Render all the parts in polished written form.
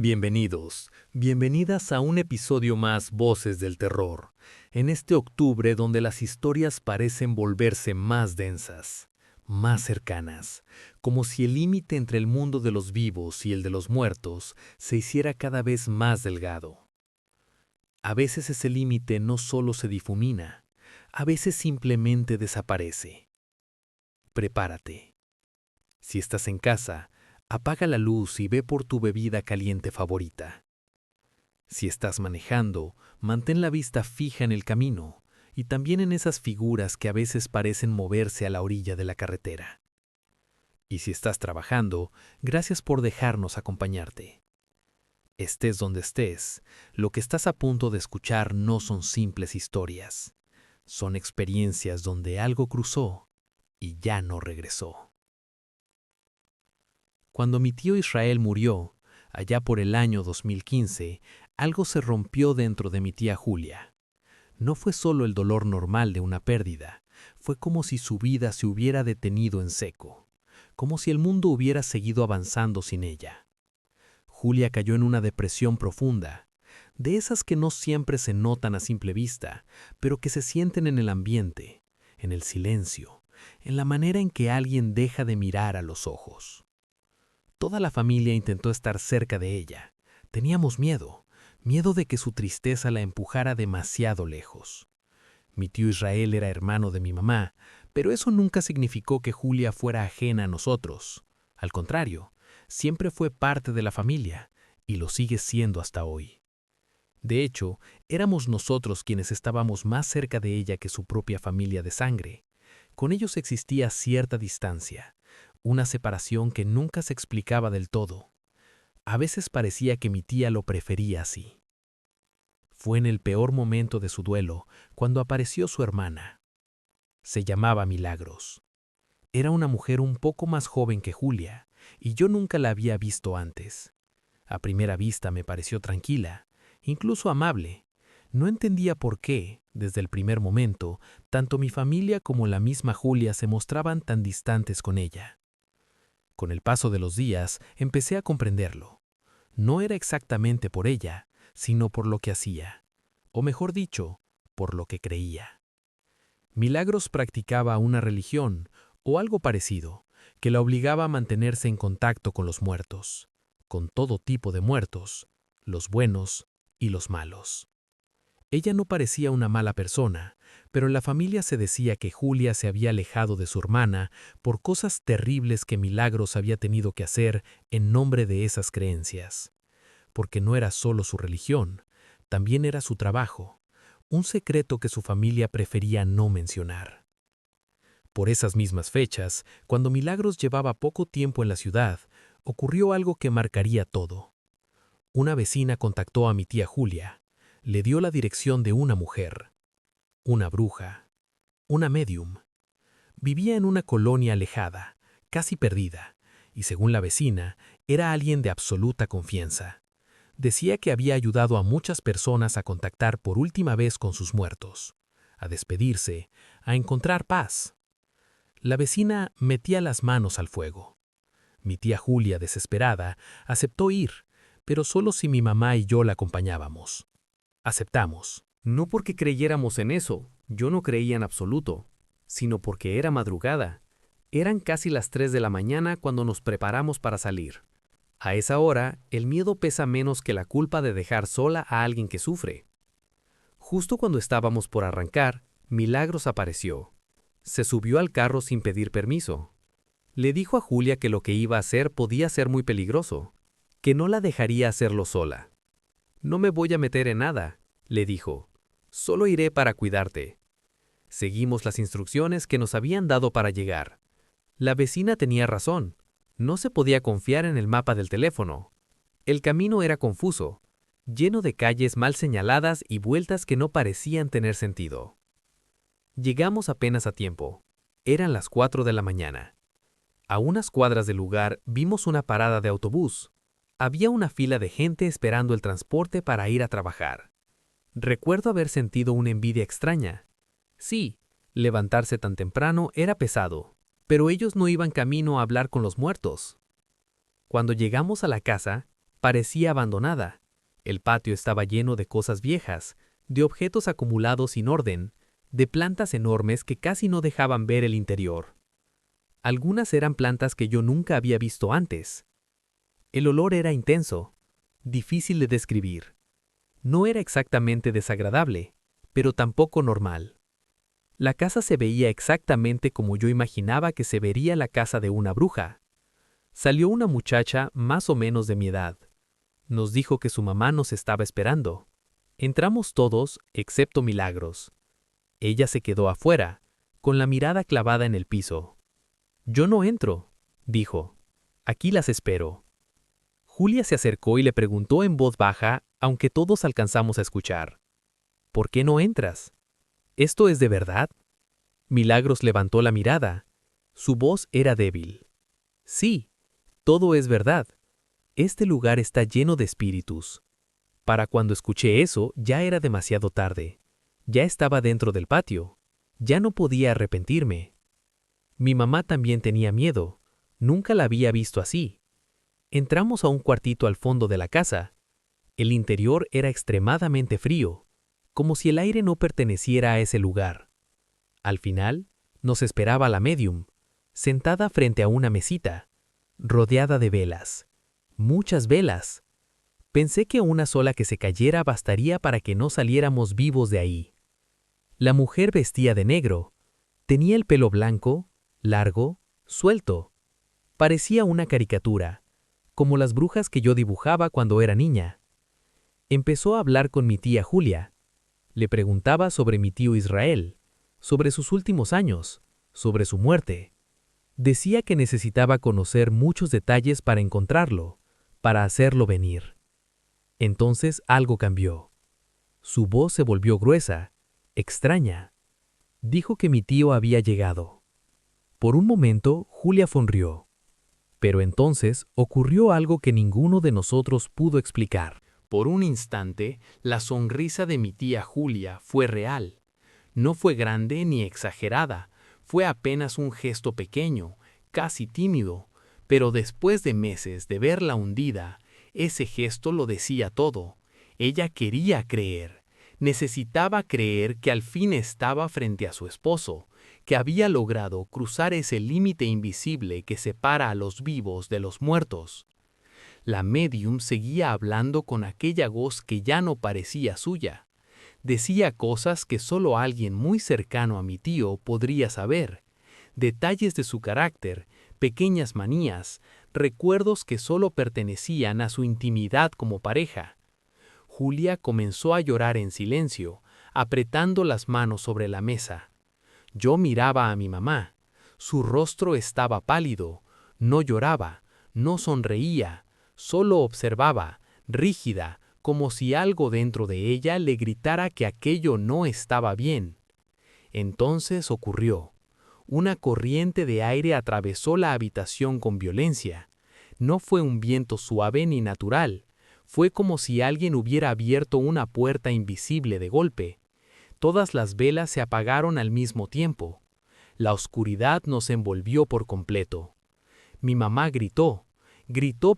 Bienvenidos, bienvenidas a un episodio más Voces del Terror, en este octubre donde las historias parecen volverse más densas, más cercanas, como si el límite entre el mundo de los vivos y el de los muertos se hiciera cada vez más delgado. A veces ese límite no solo se difumina, a veces simplemente desaparece. Prepárate. Si estás en casa, apaga la luz y ve por tu bebida caliente favorita. Si estás manejando, mantén la vista fija en el camino y también en esas figuras que a veces parecen moverse a la orilla de la carretera. Y si estás trabajando, gracias por dejarnos acompañarte. Estés donde estés, lo que estás a punto de escuchar no son simples historias. Son experiencias donde algo cruzó y ya no regresó. Cuando mi tío Israel murió, allá por el año 2015, algo se rompió dentro de mi tía Julia. No fue solo el dolor normal de una pérdida, fue como si su vida se hubiera detenido en seco, como si el mundo hubiera seguido avanzando sin ella. Julia cayó en una depresión profunda, de esas que no siempre se notan a simple vista, pero que se sienten en el ambiente, en el silencio, en la manera en que alguien deja de mirar a los ojos. Toda la familia intentó estar cerca de ella. Teníamos miedo de que su tristeza la empujara demasiado lejos. Mi tío Israel era hermano de mi mamá, pero eso nunca significó que Julia fuera ajena a nosotros. Al contrario, siempre fue parte de la familia, y lo sigue siendo hasta hoy. De hecho, éramos nosotros quienes estábamos más cerca de ella que su propia familia de sangre. Con ellos existía cierta distancia, una separación que nunca se explicaba del todo. A veces parecía que mi tía lo prefería así. Fue en el peor momento de su duelo cuando apareció su hermana. Se llamaba Milagros. Era una mujer un poco más joven que Julia, y yo nunca la había visto antes. A primera vista me pareció tranquila, incluso amable. No entendía por qué, desde el primer momento, tanto mi familia como la misma Julia se mostraban tan distantes con ella. Con el paso de los días, empecé a comprenderlo. No era exactamente por ella, sino por lo que hacía, o mejor dicho, por lo que creía. Milagros practicaba una religión, o algo parecido, que la obligaba a mantenerse en contacto con los muertos, con todo tipo de muertos, los buenos y los malos. Ella no parecía una mala persona, pero en la familia se decía que Julia se había alejado de su hermana por cosas terribles que Milagros había tenido que hacer en nombre de esas creencias. Porque no era solo su religión, también era su trabajo, un secreto que su familia prefería no mencionar. Por esas mismas fechas, cuando Milagros llevaba poco tiempo en la ciudad, ocurrió algo que marcaría todo. Una vecina contactó a mi tía Julia. Le dio la dirección de una mujer, una bruja, una médium. Vivía en una colonia alejada, casi perdida, y según la vecina, era alguien de absoluta confianza. Decía que había ayudado a muchas personas a contactar por última vez con sus muertos, a despedirse, a encontrar paz. La vecina metía las manos al fuego. Mi tía Julia, desesperada, aceptó ir, pero solo si mi mamá y yo la acompañábamos. Aceptamos. No porque creyéramos en eso, yo no creía en absoluto, sino porque era madrugada. Eran casi las 3 de la mañana cuando nos preparamos para salir. A esa hora, el miedo pesa menos que la culpa de dejar sola a alguien que sufre. Justo cuando estábamos por arrancar, Milagros apareció. Se subió al carro sin pedir permiso. Le dijo a Julia que lo que iba a hacer podía ser muy peligroso, que no la dejaría hacerlo sola. «No me voy a meter en nada», le dijo. «Solo iré para cuidarte». Seguimos las instrucciones que nos habían dado para llegar. La vecina tenía razón. No se podía confiar en el mapa del teléfono. El camino era confuso, lleno de calles mal señaladas y vueltas que no parecían tener sentido. Llegamos apenas a tiempo. Eran las 4 de la mañana. A unas cuadras del lugar vimos una parada de autobús. Había una fila de gente esperando el transporte para ir a trabajar. Recuerdo haber sentido una envidia extraña. Sí, levantarse tan temprano era pesado, pero ellos no iban camino a hablar con los muertos. Cuando llegamos a la casa, parecía abandonada. El patio estaba lleno de cosas viejas, de objetos acumulados sin orden, de plantas enormes que casi no dejaban ver el interior. Algunas eran plantas que yo nunca había visto antes. El olor era intenso, difícil de describir. No era exactamente desagradable, pero tampoco normal. La casa se veía exactamente como yo imaginaba que se vería la casa de una bruja. Salió una muchacha más o menos de mi edad. Nos dijo que su mamá nos estaba esperando. Entramos todos, excepto Milagros. Ella se quedó afuera, con la mirada clavada en el piso. «Yo no entro», dijo. «Aquí las espero». Julia se acercó y le preguntó en voz baja, aunque todos alcanzamos a escuchar. «¿Por qué no entras? ¿Esto es de verdad?» Milagros levantó la mirada. Su voz era débil. «Sí, todo es verdad. Este lugar está lleno de espíritus». Para cuando escuché eso, ya era demasiado tarde. Ya estaba dentro del patio. Ya no podía arrepentirme. Mi mamá también tenía miedo. Nunca la había visto así. Entramos a un cuartito al fondo de la casa. El interior era extremadamente frío, como si el aire no perteneciera a ese lugar. Al final, nos esperaba la médium, sentada frente a una mesita, rodeada de velas. Muchas velas. Pensé que una sola que se cayera bastaría para que no saliéramos vivos de ahí. La mujer vestía de negro. Tenía el pelo blanco, largo, suelto. Parecía una caricatura, como las brujas que yo dibujaba cuando era niña. Empezó a hablar con mi tía Julia. Le preguntaba sobre mi tío Israel, sobre sus últimos años, sobre su muerte. Decía que necesitaba conocer muchos detalles para encontrarlo, para hacerlo venir. Entonces algo cambió. Su voz se volvió gruesa, extraña. Dijo que mi tío había llegado. Por un momento, Julia sonrió. Pero entonces ocurrió algo que ninguno de nosotros pudo explicar. Por un instante, la sonrisa de mi tía Julia fue real. No fue grande ni exagerada, fue apenas un gesto pequeño, casi tímido, pero después de meses de verla hundida, ese gesto lo decía todo. Ella quería creer, necesitaba creer que al fin estaba frente a su esposo, que había logrado cruzar ese límite invisible que separa a los vivos de los muertos. La médium seguía hablando con aquella voz que ya no parecía suya. Decía cosas que solo alguien muy cercano a mi tío podría saber, detalles de su carácter, pequeñas manías, recuerdos que solo pertenecían a su intimidad como pareja. Julia comenzó a llorar en silencio, apretando las manos sobre la mesa. Yo miraba a mi mamá. Su rostro estaba pálido, no lloraba, no sonreía, solo observaba, rígida, como si algo dentro de ella le gritara que aquello no estaba bien. Entonces ocurrió. Una corriente de aire atravesó la habitación con violencia. No fue un viento suave ni natural. Fue como si alguien hubiera abierto una puerta invisible de golpe. Todas las velas se apagaron al mismo tiempo. La oscuridad nos envolvió por completo. Mi mamá gritó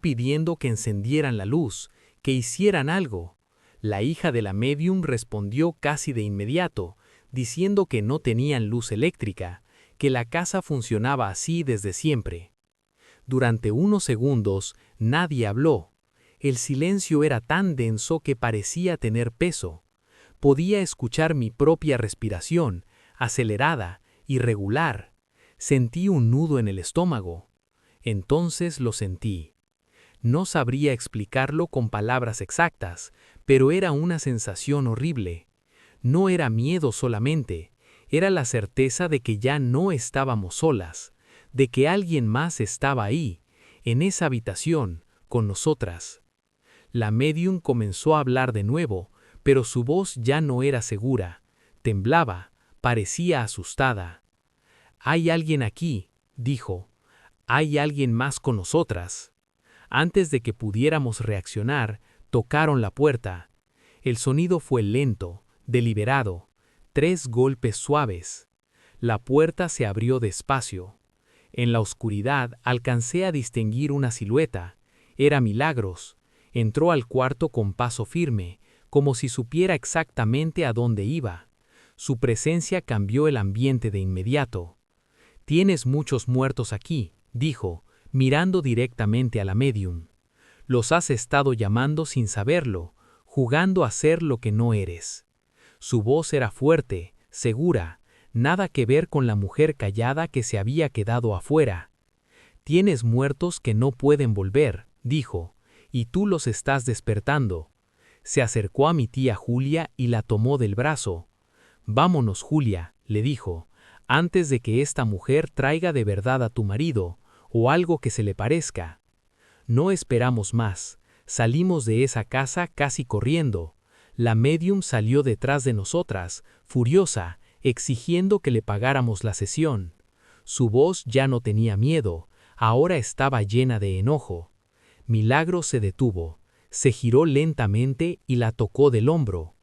pidiendo que encendieran la luz, que hicieran algo. La hija de la médium respondió casi de inmediato, diciendo que no tenían luz eléctrica, que la casa funcionaba así desde siempre. Durante unos segundos nadie habló. El silencio era tan denso que parecía tener peso. Podía escuchar mi propia respiración, acelerada, irregular. Sentí un nudo en el estómago. Entonces lo sentí. No sabría explicarlo con palabras exactas, pero era una sensación horrible. No era miedo solamente, era la certeza de que ya no estábamos solas, de que alguien más estaba ahí, en esa habitación, con nosotras. La médium comenzó a hablar de nuevo, pero su voz ya no era segura, temblaba, parecía asustada. «Hay alguien aquí», dijo. «Hay alguien más con nosotras». Antes de que pudiéramos reaccionar, tocaron la puerta. El sonido fue lento, deliberado, 3 golpes suaves. La puerta se abrió despacio. En la oscuridad alcancé a distinguir una silueta. Era Milagros. Entró al cuarto con paso firme, como si supiera exactamente a dónde iba. Su presencia cambió el ambiente de inmediato. «Tienes muchos muertos aquí», dijo, mirando directamente a la médium. «Los has estado llamando sin saberlo, jugando a ser lo que no eres». Su voz era fuerte, segura, nada que ver con la mujer callada que se había quedado afuera. «Tienes muertos que no pueden volver», dijo, «y tú los estás despertando». Se acercó a mi tía Julia y la tomó del brazo. «Vámonos, Julia», le dijo, «antes de que esta mujer traiga de verdad a tu marido, o algo que se le parezca». No esperamos más, salimos de esa casa casi corriendo. La médium salió detrás de nosotras, furiosa, exigiendo que le pagáramos la sesión. Su voz ya no tenía miedo, ahora estaba llena de enojo. Milagros se detuvo, se giró lentamente y la tocó del hombro.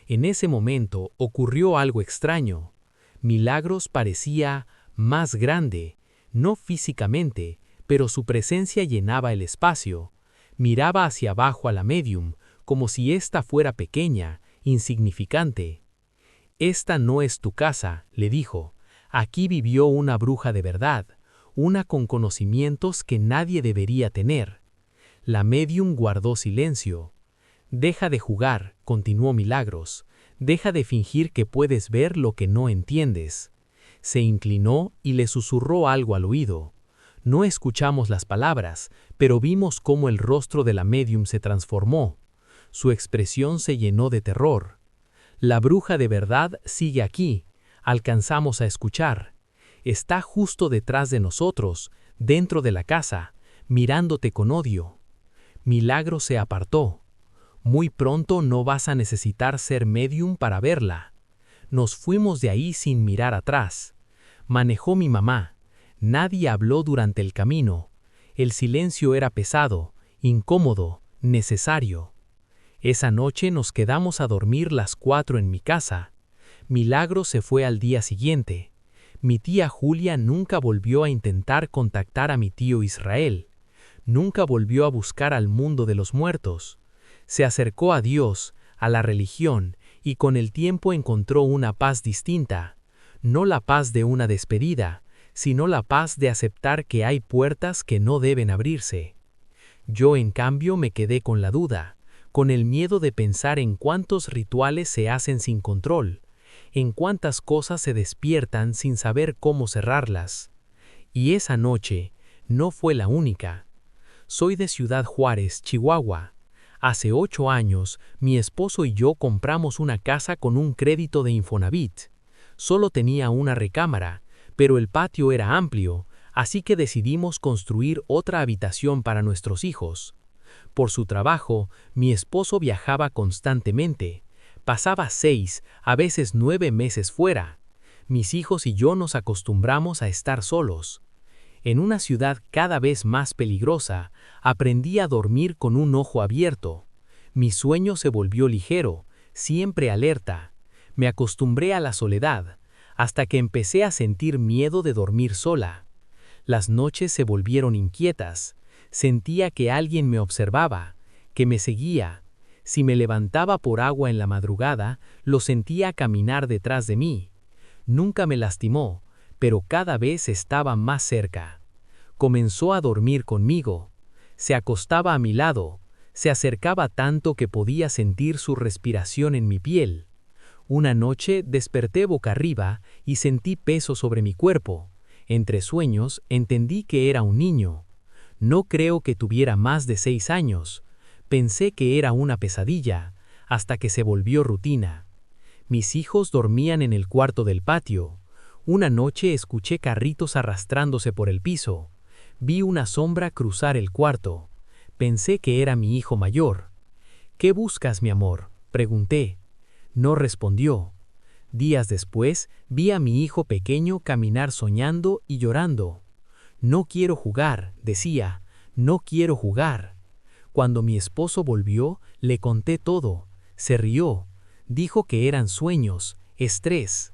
En ese momento ocurrió algo extraño. Milagros parecía más grande, no físicamente, pero su presencia llenaba el espacio. Miraba hacia abajo a la médium, como si ésta fuera pequeña, insignificante. «Esta no es tu casa», le dijo. «Aquí vivió una bruja de verdad, una con conocimientos que nadie debería tener». La médium guardó silencio. «Deja de jugar», continuó Milagros. «Deja de fingir que puedes ver lo que no entiendes». Se inclinó y le susurró algo al oído. No escuchamos las palabras, pero vimos cómo el rostro de la médium se transformó. Su expresión se llenó de terror. «La bruja de verdad sigue aquí», alcanzamos a escuchar. «Está justo detrás de nosotros, dentro de la casa, mirándote con odio». Milagros se apartó. «Muy pronto no vas a necesitar ser médium para verla». Nos fuimos de ahí sin mirar atrás. Manejó mi mamá. Nadie habló durante el camino. El silencio era pesado, incómodo, necesario. Esa noche nos quedamos a dormir las 4 en mi casa. Milagros se fue al día siguiente. Mi tía Julia nunca volvió a intentar contactar a mi tío Israel. Nunca volvió a buscar al mundo de los muertos. Se acercó a Dios, a la religión, y con el tiempo encontró una paz distinta. No la paz de una despedida, sino la paz de aceptar que hay puertas que no deben abrirse. Yo, en cambio, me quedé con la duda, con el miedo de pensar en cuántos rituales se hacen sin control, en cuántas cosas se despiertan sin saber cómo cerrarlas. Y esa noche no fue la única. Soy de Ciudad Juárez, Chihuahua. Hace 8 años, mi esposo y yo compramos una casa con un crédito de Infonavit. Solo tenía una recámara, pero el patio era amplio, así que decidimos construir otra habitación para nuestros hijos. Por su trabajo, mi esposo viajaba constantemente. Pasaba 6, a veces 9 meses fuera. Mis hijos y yo nos acostumbramos a estar solos. En una ciudad cada vez más peligrosa, aprendí a dormir con un ojo abierto. Mi sueño se volvió ligero, siempre alerta. Me acostumbré a la soledad, hasta que empecé a sentir miedo de dormir sola. Las noches se volvieron inquietas. Sentía que alguien me observaba, que me seguía. Si me levantaba por agua en la madrugada, lo sentía caminar detrás de mí. Nunca me lastimó, pero cada vez estaba más cerca. Comenzó a dormir conmigo. Se acostaba a mi lado. Se acercaba tanto que podía sentir su respiración en mi piel. Una noche desperté boca arriba y sentí peso sobre mi cuerpo. Entre sueños entendí que era un niño. No creo que tuviera más de 6 años. Pensé que era una pesadilla, hasta que se volvió rutina. Mis hijos dormían en el cuarto del patio. Una noche escuché carritos arrastrándose por el piso. Vi una sombra cruzar el cuarto. Pensé que era mi hijo mayor. «¿Qué buscas, mi amor?», pregunté. No respondió. Días después, vi a mi hijo pequeño caminar soñando y llorando. «No quiero jugar», decía, «no quiero jugar». Cuando mi esposo volvió, le conté todo. Se rió. Dijo que eran sueños, estrés.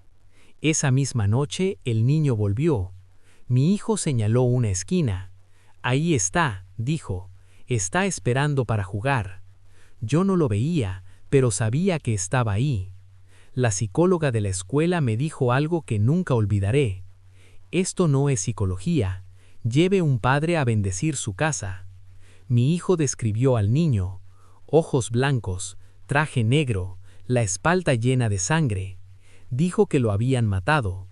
Esa misma noche, el niño volvió. Mi hijo señaló una esquina. «Ahí está», dijo. Está esperando para jugar. Yo no lo veía, pero sabía que estaba ahí. La psicóloga de la escuela me dijo algo que nunca olvidaré. Esto no es psicología. Lleve un padre a bendecir su casa. Mi hijo describió al niño. Ojos blancos, traje negro, la espalda llena de sangre. Dijo que lo habían matado.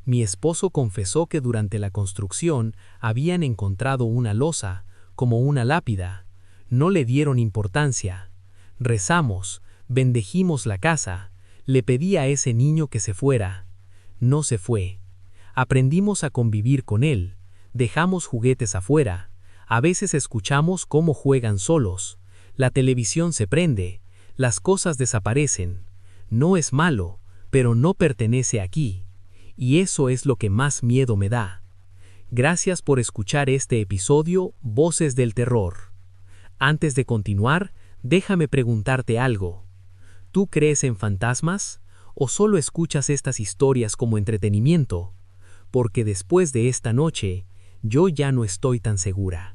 Mi esposo confesó que durante la construcción habían encontrado una losa, como una lápida. No le dieron importancia. Rezamos, bendejimos la casa. Le pedí a ese niño que se fuera. No se fue. Aprendimos a convivir con él. Dejamos juguetes afuera. A veces escuchamos cómo juegan solos. La televisión se prende. Las cosas desaparecen. No es malo, pero no pertenece aquí. Y eso es lo que más miedo me da. Gracias por escuchar este episodio Voces del Terror. Antes de continuar, déjame preguntarte algo. ¿Tú crees en fantasmas? ¿O solo escuchas estas historias como entretenimiento? Porque después de esta noche, yo ya no estoy tan segura.